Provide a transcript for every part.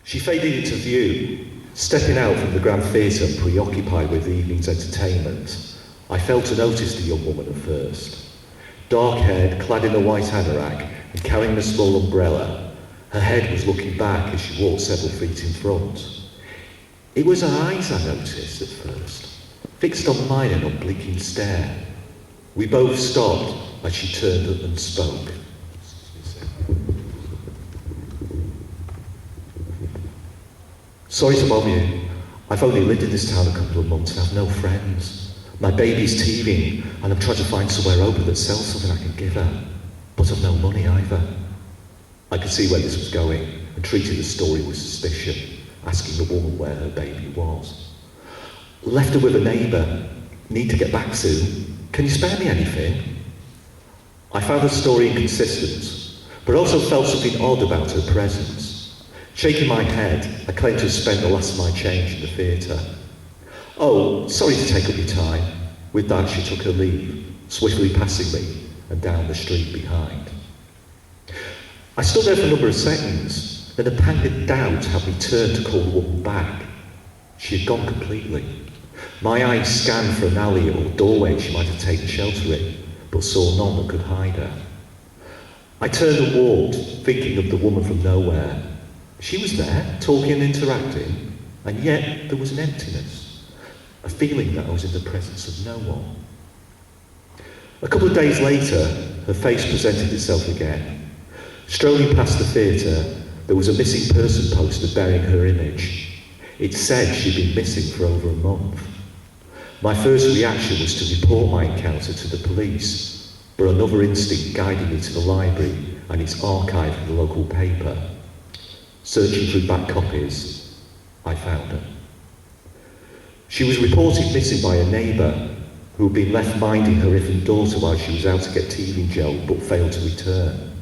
She faded into view. Stepping out from the Grand Theatre and preoccupied with the evening's entertainment, I failed to notice the young woman at first. Dark-haired, clad in a white anorak and carrying a small umbrella, her head was looking back as she walked several feet in front. It was her eyes I noticed at first, fixed on mine in an unblinking stare. We both stopped as she turned and spoke. Sorry to bother you. I've only lived in this town a couple of months and I've no friends. My baby's teething and I'm trying to find somewhere open that sells something I can give her. But I've no money either. I could see where this was going and treated the story with suspicion, asking the woman where her baby was. Left her with a neighbour. Need to get back soon. Can you spare me anything? I found the story inconsistent, but also felt something odd about her presence. Shaking my head, I claimed to have spent the last of my change in the theatre. Oh, sorry to take up your time. With that, she took her leave, swiftly passing me and down the street behind. I stood there for a number of seconds, then a pang of doubt had me turn to call the woman back. She had gone completely. My eyes scanned for an alley or doorway she might have taken shelter in, but saw none that could hide her. I turned and walked, thinking of the woman from nowhere. She was there, talking and interacting, and yet there was an emptiness, a feeling that I was in the presence of no one. A couple of days later, her face presented itself again. Strolling past the theatre, there was a missing person poster bearing her image. It said she'd been missing for over a month. My first reaction was to report my encounter to the police, but another instinct guided me to the library and its archive in the local paper. Searching through back copies, I found her. She was reported missing by a neighbour who had been left minding her infant daughter while she was out to get teething gel but failed to return.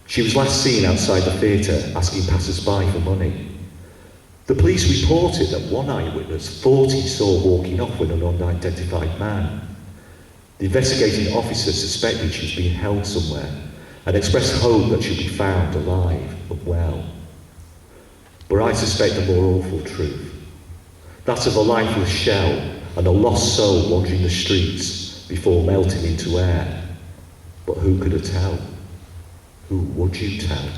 She was last seen outside the theatre asking passers-by for money. The police reported that one eyewitness thought he saw walking off with an unidentified man. The investigating officer suspected she was being held somewhere and expressed hope that she'd be found alive and well. But I suspect a more awful truth, that of a lifeless shell and a lost soul wandering the streets before melting into air. But who could have tell? Who would you tell?